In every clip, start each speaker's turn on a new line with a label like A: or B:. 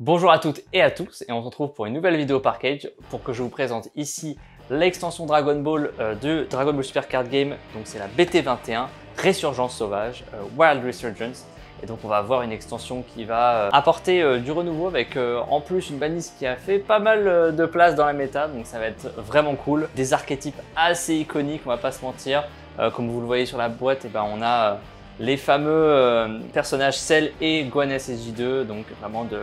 A: Bonjour à toutes et à tous et on se retrouve pour une nouvelle vidéo Parkage pour que je vous présente ici l'extension Dragon Ball de Dragon Ball Super Card Game. Donc c'est la BT21 Résurgence Sauvage, Wild Resurgence. Et donc on va avoir une extension qui va apporter du renouveau avec en plus une banlist qui a fait pas mal de place dans la méta. Donc ça va être vraiment cool. Des archétypes assez iconiques, on va pas se mentir. Comme vous le voyez sur la boîte, et ben on a les fameux personnages Cell et Gohan SSJ2, donc vraiment de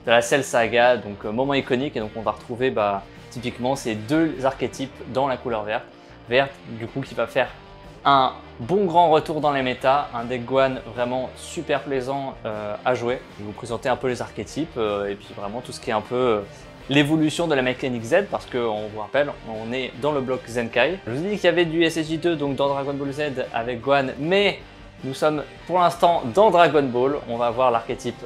A: la Cell saga, donc moment iconique. Et donc on va retrouver typiquement ces deux archétypes dans la couleur verte du coup qui va faire un bon grand retour dans les méta, un deck Gohan vraiment super plaisant à jouer. Je vais vous présenter un peu les archétypes et puis vraiment tout ce qui est un peu l'évolution de la mécanique Z, parce qu'on vous rappelle, on est dans le bloc Zenkai. Je vous ai dit qu'il y avait du SSJ2 donc dans Dragon Ball Z avec Gohan, mais nous sommes pour l'instant dans Dragon Ball. On va voir l'archétype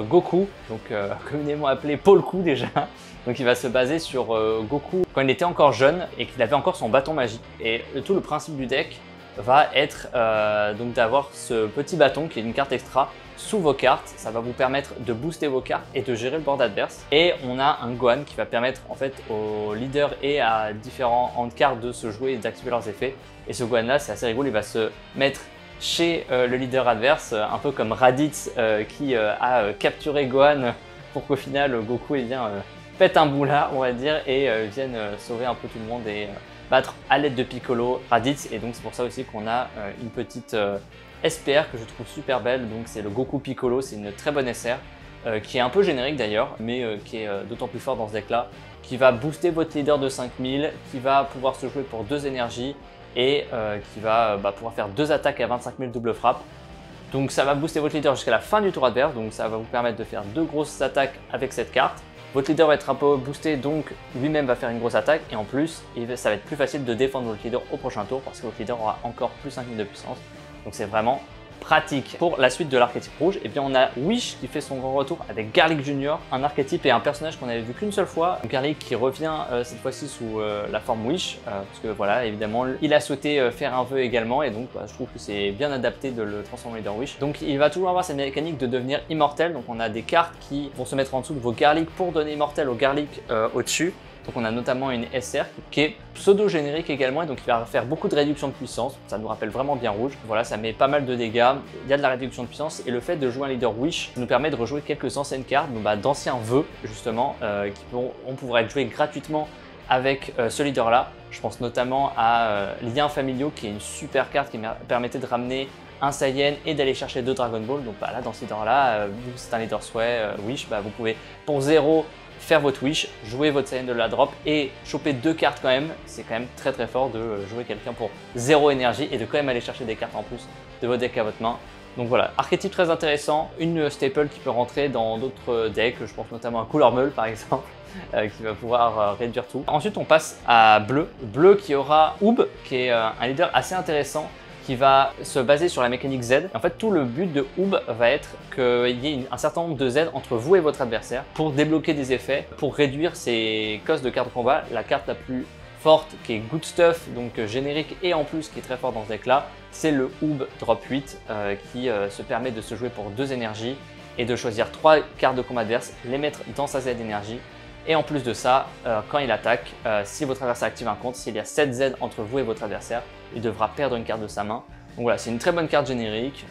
A: Goku, donc communément appelé Polku déjà. Donc il va se baser sur Goku quand il était encore jeune et qu'il avait encore son bâton magique. Et tout le principe du deck va être donc d'avoir ce petit bâton qui est une carte extra sous vos cartes. Ça va vous permettre de booster vos cartes et de gérer le board adverse. Et on a un Gohan qui va permettre en fait aux leaders et à différents handcards de se jouer et d'activer leurs effets. Et ce Gohan là, c'est assez rigolo, il va se mettre chez le leader adverse, un peu comme Raditz qui a capturé Gohan pour qu'au final Goku pète un boulard, on va dire, et vienne sauver un peu tout le monde et battre à l'aide de Piccolo Raditz. Et donc c'est pour ça aussi qu'on a une petite SPR que je trouve super belle. Donc c'est le Goku Piccolo, c'est une très bonne SR qui est un peu générique d'ailleurs, mais qui est d'autant plus fort dans ce deck là, qui va booster votre leader de 5000, qui va pouvoir se jouer pour 2 énergies et qui va pouvoir faire 2 attaques à 25 000 double frappe. Donc ça va booster votre leader jusqu'à la fin du tour adverse, donc ça va vous permettre de faire 2 grosses attaques avec cette carte. Votre leader va être un peu boosté, donc lui-même va faire une grosse attaque, et en plus ça va être plus facile de défendre votre leader au prochain tour parce que votre leader aura encore plus 5000 de puissance. Donc c'est vraiment pratique. Pour la suite de l'archétype rouge, et bien on a Whis qui fait son grand retour avec Garlic Jr, un archétype et un personnage qu'on avait vu qu'une seule fois. Garlic qui revient cette fois-ci sous la forme Whis, parce que voilà, évidemment il a souhaité faire un vœu également, et donc je trouve que c'est bien adapté de le transformer en leader Whis. Donc il va toujours avoir cette mécanique de devenir immortel, donc on a des cartes qui vont se mettre en dessous de vos Garlic pour donner immortel au Garlic au-dessus. Donc on a notamment une SR qui est pseudo-générique également, et donc il va faire beaucoup de réduction de puissance. Ça nous rappelle vraiment bien rouge. Voilà, ça met pas mal de dégâts, il y a de la réduction de puissance, et le fait de jouer un leader Wish nous permet de rejouer quelques anciennes cartes, d'anciens vœux justement, qui vont pouvoir être joués gratuitement avec ce leader là. Je pense notamment à Liens familiaux, qui est une super carte qui permettait de ramener un Saiyan et d'aller chercher 2 Dragon Ball. Donc là, dans ce leader là, vu que c'est un leader souhait Wish, vous pouvez pour 0 faire votre Wish, jouer votre Saiyan de la drop et choper 2 cartes quand même. C'est quand même très très fort de jouer quelqu'un pour 0 énergie et de quand même aller chercher des cartes en plus de votre deck à votre main. Donc voilà, archétype très intéressant, une staple qui peut rentrer dans d'autres decks, je pense notamment à Cooler Meul par exemple, qui va pouvoir réduire tout. Ensuite on passe à Bleu qui aura Oob, qui est un leader assez intéressant, qui va se baser sur la mécanique Z. En fait, tout le but de Oob va être qu'il y ait un certain nombre de Z entre vous et votre adversaire pour débloquer des effets, pour réduire ses costs de carte de combat. La carte la plus forte qui est Good Stuff, donc générique et en plus qui est très fort dans ce deck là, c'est le Oob Drop 8 qui se permet de se jouer pour 2 énergies et de choisir 3 cartes de combat adverse, les mettre dans sa Z énergie. Et en plus de ça, quand il attaque, si votre adversaire active un compte, s'il y a 7 Z entre vous et votre adversaire, il devra perdre une carte de sa main. Donc voilà, c'est une très bonne carte générique.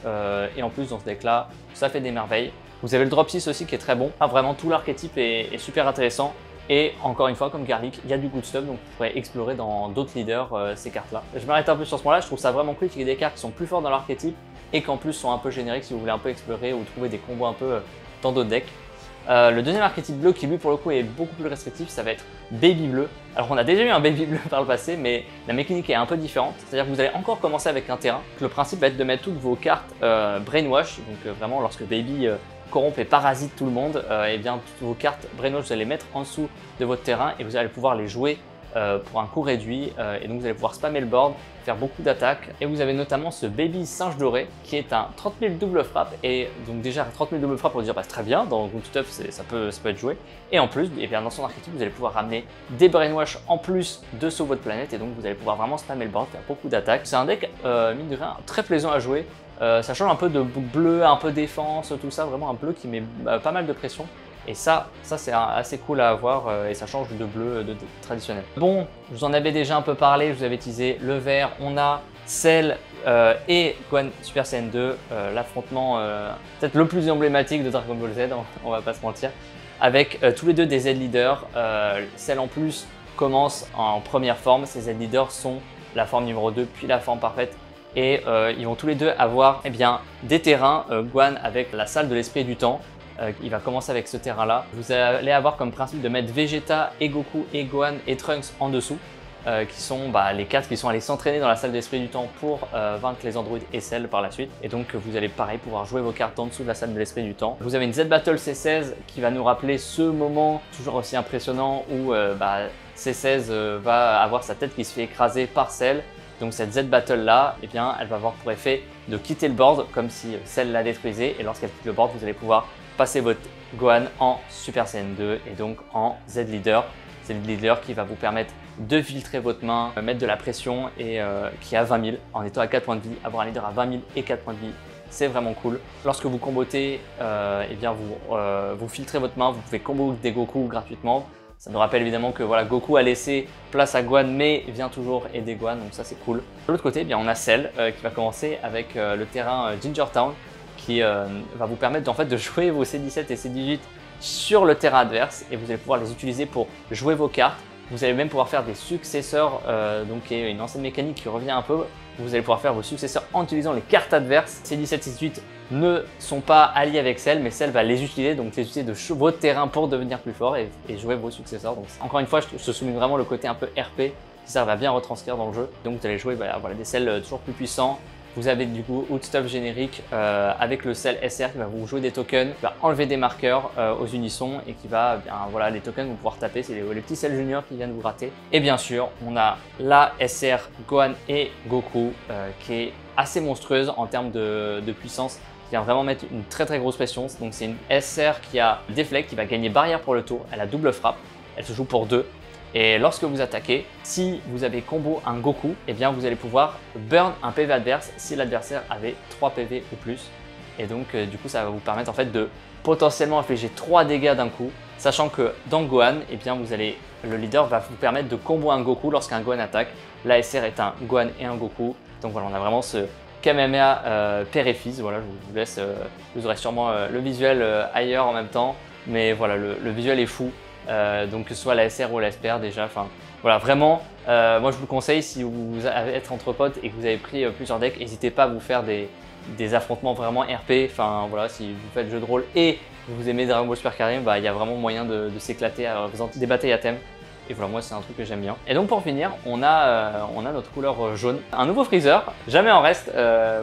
A: Et en plus, dans ce deck-là, ça fait des merveilles. Vous avez le drop 6 aussi qui est très bon. Vraiment, tout l'archétype est super intéressant. Et encore une fois, comme Garlic, il y a du good stuff, donc vous pourrez explorer dans d'autres leaders ces cartes-là. Je m'arrête un peu sur ce point-là, je trouve ça vraiment cool qu'il y ait des cartes qui sont plus fortes dans l'archétype et qu'en plus sont un peu génériques si vous voulez un peu explorer ou trouver des combos un peu dans d'autres decks. Le deuxième archétype bleu qui lui pour le coup est beaucoup plus restrictif, ça va être Baby Bleu. Alors on a déjà eu un Baby Bleu par le passé, mais la mécanique est un peu différente. C'est-à-dire que vous allez encore commencer avec un terrain. Le principe va être de mettre toutes vos cartes Brainwash, donc vraiment lorsque Baby corrompt et parasite tout le monde, et bien toutes vos cartes Brainwash vous allez les mettre en dessous de votre terrain et vous allez pouvoir les jouer pour un coût réduit, et donc vous allez pouvoir spammer le board, faire beaucoup d'attaques. Et vous avez notamment ce Baby Singe Doré qui est un 30 000 double frappe, et donc déjà 30 000 double frappe pour dire c'est très bien, dans Good Stuff ça peut être joué. Et en plus, et bien dans son archétype, vous allez pouvoir ramener des Brainwash en plus de sur votre planète, et donc vous allez pouvoir vraiment spammer le board, faire beaucoup d'attaques. C'est un deck mine de rien très plaisant à jouer. Ça change un peu de bleu, un peu défense, tout ça, vraiment un bleu qui met pas mal de pression. Et ça c'est assez cool à avoir et ça change de bleu traditionnel. Bon, je vous en avais déjà un peu parlé, je vous avais teasé le vert. On a Cell et Gohan Super Saiyan 2, l'affrontement peut-être le plus emblématique de Dragon Ball Z, on va pas se mentir, avec tous les deux des Z-Leaders. Cell en plus commence en première forme, ces Z-Leaders sont la forme numéro 2 puis la forme parfaite. Et ils vont tous les deux avoir des terrains, Gohan avec la salle de l'esprit du temps. Il va commencer avec ce terrain là. Vous allez avoir comme principe de mettre Vegeta et Goku et Gohan et Trunks en dessous, qui sont les 4 qui sont allés s'entraîner dans la salle d'esprit du temps pour vaincre les androïdes et Cell par la suite. Et donc vous allez pareil pouvoir jouer vos cartes en dessous de la salle de l'esprit du temps. Vous avez une Z Battle C16 qui va nous rappeler ce moment toujours aussi impressionnant où C16 va avoir sa tête qui se fait écraser par Cell. Donc cette Z Battle là, elle va avoir pour effet de quitter le board comme si Cell la détruisait, et lorsqu'elle quitte le board, vous allez pouvoir passer votre Gohan en Super Saiyan 2 et donc en Z Leader. Z Leader qui va vous permettre de filtrer votre main, mettre de la pression et qui est à 20 000 en étant à 4 points de vie. Avoir un leader à 20 000 et 4 points de vie, c'est vraiment cool. Lorsque vous combotez, vous filtrez votre main, vous pouvez combo des Goku gratuitement. Ça nous rappelle évidemment que voilà, Goku a laissé place à Gohan mais vient toujours aider Gohan, donc ça c'est cool. De l'autre côté, on a Cell qui va commencer avec le terrain Ginger Town qui va vous permettre en fait de jouer vos C17 et C18 sur le terrain adverse et vous allez pouvoir les utiliser pour jouer vos cartes. Vous allez même pouvoir faire des successeurs, donc qui est une ancienne mécanique qui revient un peu. Vous allez pouvoir faire vos successeurs en utilisant les cartes adverses. C17 et C18 ne sont pas alliés avec Cell, mais Cell va les utiliser, donc les utiliser de votre terrain pour devenir plus fort et jouer vos successeurs. Donc encore une fois, je souligne vraiment le côté un peu RP, ça va bien retranscrire dans le jeu. Donc vous allez jouer des Cells toujours plus puissants. Vous avez du coup Outstuff générique avec le Cell SR qui va vous jouer des tokens, qui va enlever des marqueurs aux unissons et qui va, les tokens vont pouvoir taper, c'est les petits Cell Junior qui viennent vous rater. Et bien sûr, on a la SR Gohan et Goku qui est assez monstrueuse en termes de puissance, qui vient vraiment mettre une très grosse pression. Donc c'est une SR qui a Deflect, qui va gagner barrière pour le tour, elle a double frappe, elle se joue pour 2. Et lorsque vous attaquez, si vous avez combo un Goku, vous allez pouvoir burn un PV adverse si l'adversaire avait 3 PV ou plus. Et donc du coup ça va vous permettre en fait de potentiellement infliger 3 dégâts d'un coup, sachant que dans Gohan, le leader va vous permettre de combo un Goku lorsqu'un Gohan attaque. La SR est un Gohan et un Goku. Donc voilà, on a vraiment ce Kamehameha père et fils. Voilà, je vous laisse, vous aurez sûrement le visuel ailleurs en même temps. Mais voilà, le visuel est fou. Donc que ce soit la SR ou la SPR déjà, voilà, vraiment moi je vous conseille, si vous êtes entre potes et que vous avez pris plusieurs decks, n'hésitez pas à vous faire des affrontements vraiment RP. Voilà, si vous faites jeu de rôle et vous aimez Dragon Ball Super Card Game, il y a vraiment moyen de s'éclater à représenter des batailles à thème. Et voilà, moi c'est un truc que j'aime bien. Et donc pour finir, on a notre couleur jaune, un nouveau Freezer, jamais en reste.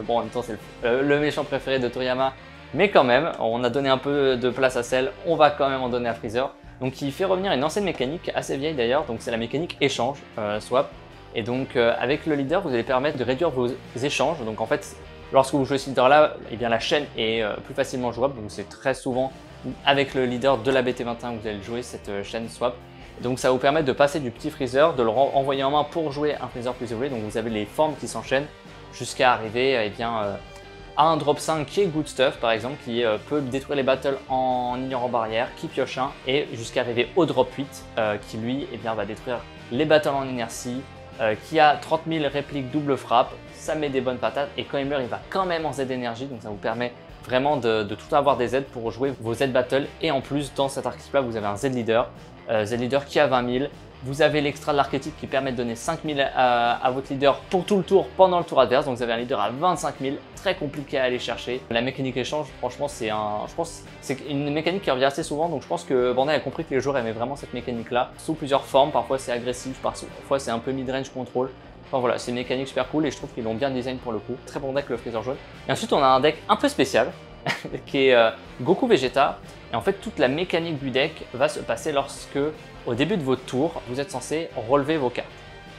A: Bon, en même temps c'est le méchant préféré de Toriyama, mais quand même on a donné un peu de place à Cell, on va quand même en donner à Freezer. Donc il fait revenir une ancienne mécanique assez vieille d'ailleurs, donc c'est la mécanique échange, swap. Et donc avec le leader, vous allez permettre de réduire vos échanges. Donc en fait, lorsque vous jouez ce leader là, la chaîne est plus facilement jouable. Donc c'est très souvent avec le leader de la BT21 que vous allez jouer cette chaîne swap. Donc ça va vous permettre de passer du petit Freezer, de le envoyer en main pour jouer un Freezer plus évolué. Donc vous avez les formes qui s'enchaînent jusqu'à arriver à un drop 5 qui est Good Stuff par exemple, qui peut détruire les battles en ignorant barrière, qui pioche un, et jusqu'à arriver au drop 8 qui lui va détruire les battles en inertie, qui a 30 000 répliques double frappe, ça met des bonnes patates, et quand il meurt il va quand même en Z énergie, donc ça vous permet vraiment de tout avoir des Z pour jouer vos Z battles. Et en plus dans cet archétype là vous avez un Z leader qui a 20 000. Vous avez l'extra de l'archétype qui permet de donner 5 000 à votre leader pour tout le tour pendant le tour adverse. Donc vous avez un leader à 25 000, très compliqué à aller chercher. La mécanique échange, franchement, c'est une mécanique qui revient assez souvent. Donc je pense que Bandai a compris que les joueurs aimaient vraiment cette mécanique-là, sous plusieurs formes. Parfois c'est agressif, parfois c'est un peu mid-range control. Enfin voilà, c'est une mécanique super cool et je trouve qu'ils l'ont bien design pour le coup. Très bon deck le Freezer jaune. Et ensuite on a un deck un peu spécial qui est Goku Vegeta. Et en fait toute la mécanique du deck va se passer lorsque, au début de votre tour, vous êtes censé relever vos cartes.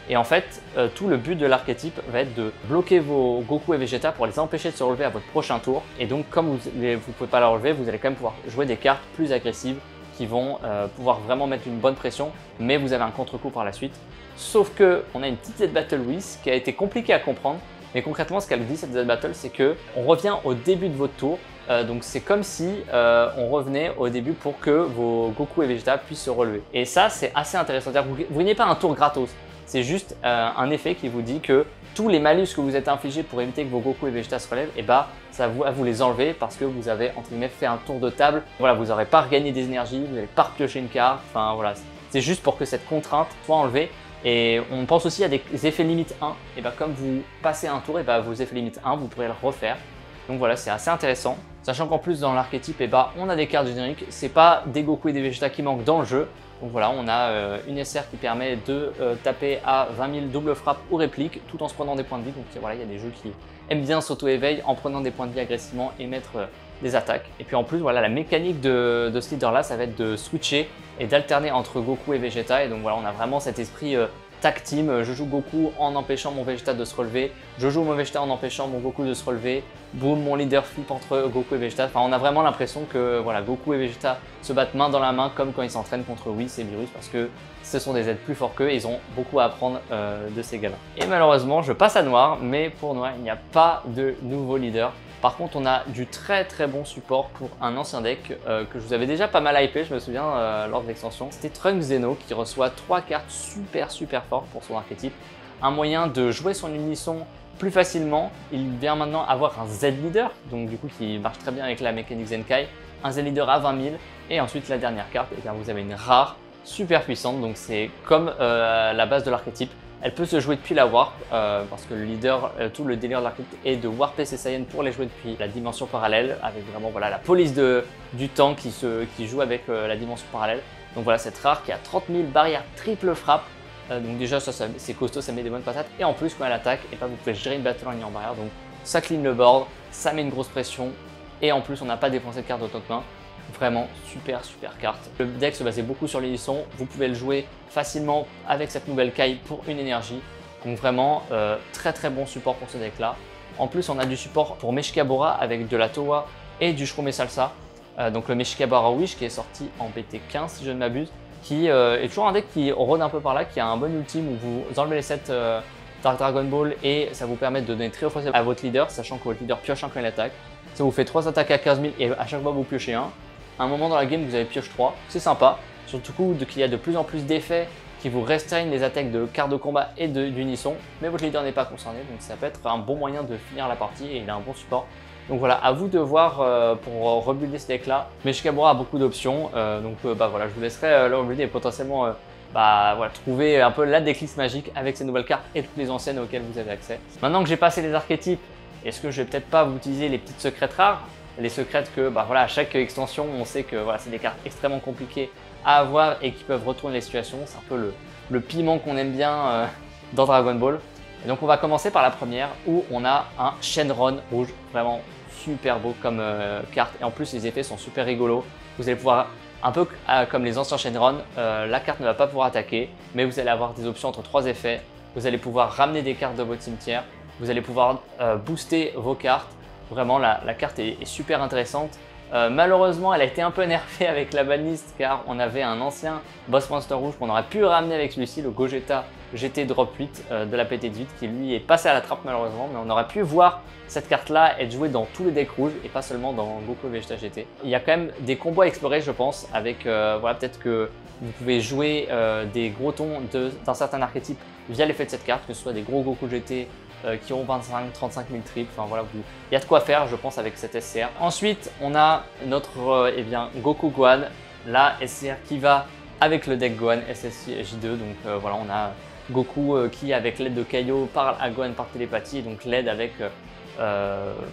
A: Et en fait, tout le but de l'archétype va être de bloquer vos Goku et Vegeta pour les empêcher de se relever à votre prochain tour. Et donc comme vous ne pouvez pas la relever, vous allez quand même pouvoir jouer des cartes plus agressives qui vont pouvoir vraiment mettre une bonne pression, mais vous avez un contre-coup par la suite. Sauf que on a une petite Z Battle Whis qui a été compliquée à comprendre, mais concrètement ce qu'elle dit cette Z Battle, c'est que on revient au début de votre tour Donc c'est comme si on revenait au début pour que vos Goku et Vegeta puissent se relever. Et ça c'est assez intéressant, vous gagnez pas un tour gratos, c'est juste un effet qui vous dit que tous les malus que vous êtes infligés pour éviter que vos Goku et Vegeta se relèvent, et bah ça va vous les enlever parce que vous avez entre guillemets fait un tour de table. Voilà, vous n'aurez pas regagné des énergies, vous n'allez pas repiocher une carte, enfin voilà, c'est juste pour que cette contrainte soit enlevée. Et on pense aussi à des effets limite 1, et bah comme vous passez un tour, et bah vos effets limite 1, vous pourrez le refaire. Donc voilà, c'est assez intéressant. Sachant qu'en plus dans l'archétype, et bah on a des cartes génériques, c'est pas des Goku et des Vegeta qui manquent dans le jeu. Donc voilà, on a une SR qui permet de taper à 20 000 double frappe ou réplique tout en se prenant des points de vie. Donc voilà, il y a des jeux qui aiment bien s'auto-éveil en prenant des points de vie agressivement et mettre des attaques. Et puis en plus, voilà, la mécanique de ce leader là, ça va être de switcher et d'alterner entre Goku et Vegeta. Et donc voilà, on a vraiment cet esprit tag team. Je joue Goku en empêchant mon Vegeta de se relever. Je joue mon Vegeta en empêchant mon Goku de se relever. Boum, mon leader flip entre Goku et Vegeta. Enfin, on a vraiment l'impression que voilà, Goku et Vegeta se battent main dans la main comme quand ils s'entraînent contre Whis et Beerus parce que ce sont des êtres plus forts qu'eux et ils ont beaucoup à apprendre de ces gars-là. Et malheureusement, je passe à Noir, mais pour Noir, il n'y a pas de nouveau leader. Par contre, on a du très bon support pour un ancien deck que je vous avais déjà pas mal hypé, je me souviens, lors de l'extension. C'était Trunks Zeno qui reçoit 3 cartes super fortes pour son archétype. Un moyen de jouer son unisson plus facilement. Il vient maintenant avoir un Z-Leader, donc du coup qui marche très bien avec la mécanique Zenkai. Un Z-Leader à 20 000 et ensuite la dernière carte, et bien vous avez une rare super puissante, donc c'est comme la base de l'archétype. Elle peut se jouer depuis la Warp, parce que le leader, tout le délire de l'archétype est de warper ses Saiyans pour les jouer depuis la dimension parallèle, avec vraiment voilà, la police du temps qui joue avec la dimension parallèle. Donc voilà, cette rare qui a 30 000 barrières triple frappe. Donc déjà ça c'est costaud, ça met des bonnes patates. Et en plus quand elle attaque, et ben, vous pouvez gérer une battle en ligne en barrière. Donc ça clean le board, ça met une grosse pression. Et en plus on n'a pas dépensé de carte d'autant main. Vraiment super carte. Le deck se basait beaucoup sur l'unisson. Vous pouvez le jouer facilement avec cette nouvelle Kai pour une énergie. Donc vraiment très bon support pour ce deck là. En plus on a du support pour Meshikabura avec de la Towa et du Shroom Salsa. Donc le Meshikabura Wish qui est sorti en BT15 si je ne m'abuse. Qui est toujours un deck qui rôde un peu par là, qui a un bon ultime où vous enlevez les 7 Dark Dragon Ball et ça vous permet de donner très haut à votre leader, sachant que votre leader pioche un quand il attaque. Ça vous fait 3 attaques à 15 000 et à chaque fois vous piochez un. À un moment dans la game vous avez pioche 3, c'est sympa, surtout qu'il y a de plus en plus d'effets qui vous restreignent les attaques de cartes de combat et d'unisson, mais votre leader n'est pas concerné, donc ça peut être un bon moyen de finir la partie et il a un bon support. Donc voilà, à vous de voir pour rebuilder ce deck là. Meshikabura a beaucoup d'options, bah voilà, je vous laisserai le rebuilder et potentiellement voilà, trouver un peu la déclisse magique avec ces nouvelles cartes et toutes les anciennes auxquelles vous avez accès. Maintenant que j'ai passé les archétypes, est-ce que je vais peut-être pas vous utiliser les petites secrètes rares? Les secrètes que voilà, à chaque extension on sait que voilà, c'est des cartes extrêmement compliquées à avoir et qui peuvent retourner les situations. C'est un peu le piment qu'on aime bien dans Dragon Ball. Et donc on va commencer par la première où on a un Shenron rouge, vraiment super beau comme carte et en plus les effets sont super rigolos. Vous allez pouvoir, un peu comme les anciens Shenron, la carte ne va pas pouvoir attaquer, mais vous allez avoir des options entre 3 effets. Vous allez pouvoir ramener des cartes de votre cimetière, vous allez pouvoir booster vos cartes. Vraiment la carte est super intéressante. Malheureusement elle a été un peu nerfée avec la banlist car on avait un ancien boss monster rouge qu'on aurait pu ramener avec celui-ci, le Gogeta GT Drop 8 de la PT18 qui lui est passé à la trappe malheureusement, mais on aurait pu voir cette carte là être jouée dans tous les decks rouges et pas seulement dans Goku Vegeta GT. Il y a quand même des combos à explorer je pense avec voilà, peut-être que vous pouvez jouer des gros tons d'un certain archétype via l'effet de cette carte, que ce soit des gros Goku GT qui ont 25-35 000 triples, enfin voilà, il y a de quoi faire je pense avec cette SCR. Ensuite on a notre Goku Gohan, la SCR qui va avec le deck Gohan SSJ2, donc voilà on a Goku qui avec l'aide de Kaio parle à Gohan par télépathie et donc l'aide avec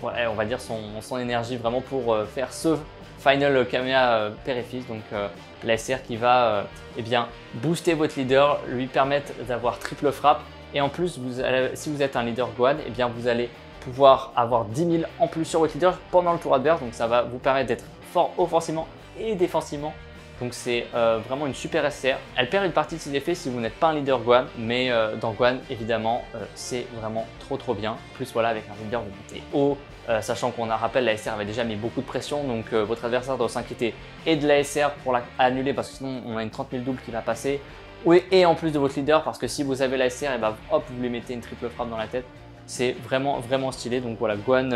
A: voilà, on va dire son énergie vraiment pour faire ce Final Kamea Père-et-Fils, donc la SCR qui va booster votre leader, lui permettre d'avoir triple frappe. Et en plus, si vous êtes un leader Gohan, vous allez pouvoir avoir 10 000 en plus sur votre leader pendant le tour adverse. Donc ça va vous permettre d'être fort offensivement et défensivement. Donc c'est vraiment une super SCR. Elle perd une partie de ses effets si vous n'êtes pas un leader Gohan. Mais dans Gohan, évidemment, c'est vraiment trop bien. En plus, voilà, avec un leader, vous montez haut. Sachant qu'on a rappelé, la SR avait déjà mis beaucoup de pression. Donc votre adversaire doit s'inquiéter et de la SR pour l'annuler parce que sinon on a une 30 000 double qui va passer. Oui, et en plus de votre leader, parce que si vous avez la SR, hop, vous lui mettez une triple frappe dans la tête. C'est vraiment stylé. Donc voilà, Gohan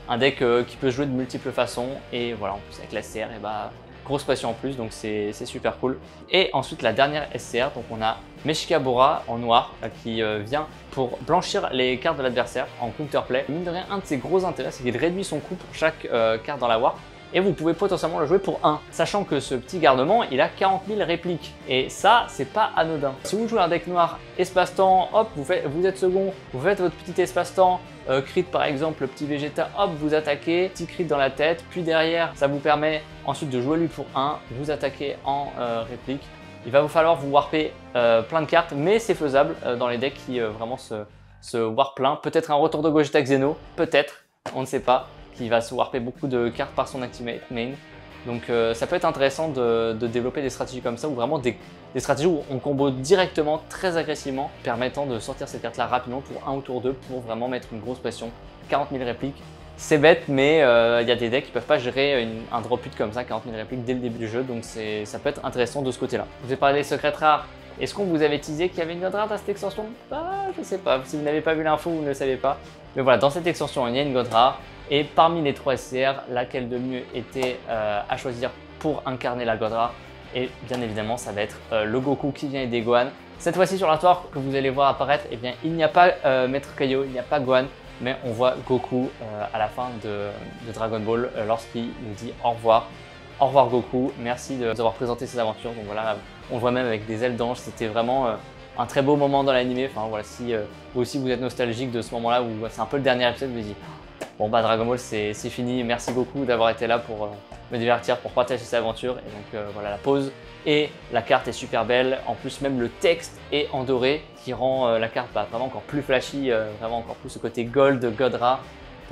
A: un deck qui peut se jouer de multiples façons. Et voilà, en plus avec la SCR, et bah, grosse pression en plus, donc c'est super cool. Et ensuite la dernière SCR, donc on a Meshikabura en noir qui vient pour blanchir les cartes de l'adversaire en counterplay. Mine de rien, un de ses gros intérêts, c'est qu'il réduit son coût pour chaque carte dans la warp. Et vous pouvez potentiellement le jouer pour 1, sachant que ce petit garnement, il a 40 000 répliques. Et ça, c'est pas anodin. Si vous jouez un deck noir, espace-temps, hop, vous êtes second, vous faites votre petit espace-temps, crit par exemple, le petit Vegeta, hop, vous attaquez, petit crit dans la tête, puis derrière, ça vous permet ensuite de jouer lui pour 1, vous attaquez en réplique. Il va vous falloir vous warper plein de cartes, mais c'est faisable dans les decks qui vraiment se warp plein. Peut-être un retour de Gogeta Xeno, peut-être, on ne sait pas. Qui va se warper beaucoup de cartes par son Ultimate main. Donc ça peut être intéressant de développer des stratégies comme ça, ou vraiment des stratégies où on combo directement, très agressivement, permettant de sortir cette carte là rapidement pour 1 ou tour 2 pour vraiment mettre une grosse pression. 40 000 répliques, c'est bête, mais il y a des decks qui peuvent pas gérer un drop hit comme ça, 40 000 répliques dès le début du jeu, donc ça peut être intéressant de ce côté là. Je vous ai parlé des secrets rares. Est-ce qu'on vous avait teasé qu'il y avait une god rare dans cette extension? Je sais pas, si vous n'avez pas vu l'info, vous ne le savez pas. Mais voilà, dans cette extension, il y a une god rare. Et parmi les 3 SCR, laquelle de mieux était à choisir pour incarner la god rare? Et bien évidemment, ça va être le Goku qui vient aider Gohan. Cette fois-ci sur la toile que vous allez voir apparaître, eh bien, il n'y a pas Maître Kaio, il n'y a pas Gohan, mais on voit Goku à la fin de Dragon Ball lorsqu'il nous dit au revoir. Au revoir Goku, merci de nous avoir présenté ces aventures. Donc voilà, on le voit même avec des ailes d'ange, c'était vraiment un très beau moment dans l'animé. Enfin voilà, si vous aussi vous êtes nostalgique de ce moment-là où c'est un peu le dernier épisode, vous vous dites bon bah Dragon Ball c'est fini, merci beaucoup d'avoir été là pour me divertir, pour partager cette aventure. Et donc voilà la pause. Et la carte est super belle, en plus même le texte est en doré qui rend la carte vraiment encore plus flashy, vraiment encore plus ce côté gold, god rare.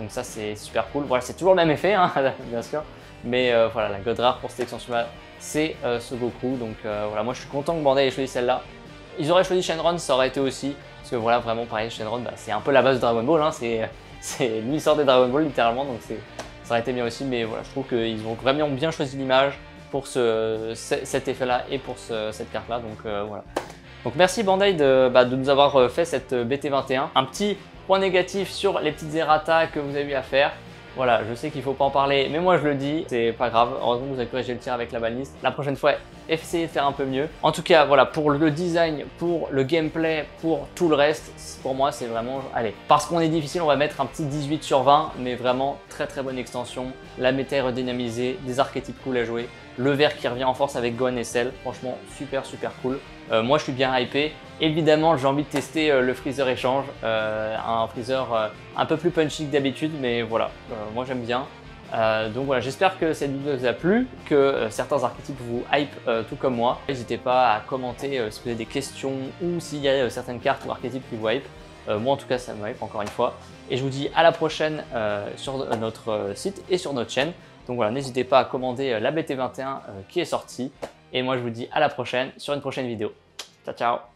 A: Donc ça c'est super cool. Voilà, c'est toujours le même effet hein, bien sûr. Mais voilà, la god rare pour cette extension là, c'est ce Goku. Donc voilà, moi je suis content que Bandai ait choisi celle-là. Ils auraient choisi Shenron, ça aurait été aussi. Parce que voilà, vraiment pareil, Shenron, bah, c'est un peu la base de Dragon Ball. Hein, lui, il sort des Dragon Ball littéralement, donc ça aurait été bien aussi. Mais voilà, je trouve qu'ils ont vraiment bien choisi l'image pour cet effet-là et pour cette carte-là. Donc voilà. Donc merci Bandai de nous avoir fait cette BT21. Un petit point négatif sur les petites errata que vous avez eu à faire. Voilà, je sais qu'il ne faut pas en parler, mais moi je le dis, c'est pas grave. Heureusement que vous avez corrigé le tir avec la baliste. La prochaine fois, essayez de faire un peu mieux. En tout cas, voilà, pour le design, pour le gameplay, pour tout le reste, pour moi c'est vraiment... Allez, parce qu'on est difficile, on va mettre un petit 18 sur 20, mais vraiment très très bonne extension. La méta est redynamisée, des archétypes cool à jouer. Le vert qui revient en force avec Gohan et Cell, franchement super cool. Moi je suis bien hypé. Évidemment j'ai envie de tester le Freezer échange, un Freezer un peu plus punchy que d'habitude, mais voilà, moi j'aime bien. Donc voilà, j'espère que cette vidéo vous a plu, que certains archétypes vous hype tout comme moi. N'hésitez pas à commenter si vous avez des questions ou s'il y a certaines cartes ou archétypes qui vous hype. Moi en tout cas ça me hype encore une fois. Et je vous dis à la prochaine sur notre site et sur notre chaîne. Donc voilà, n'hésitez pas à commander la BT21 qui est sortie. Et moi je vous dis à la prochaine sur une prochaine vidéo. Ciao ciao.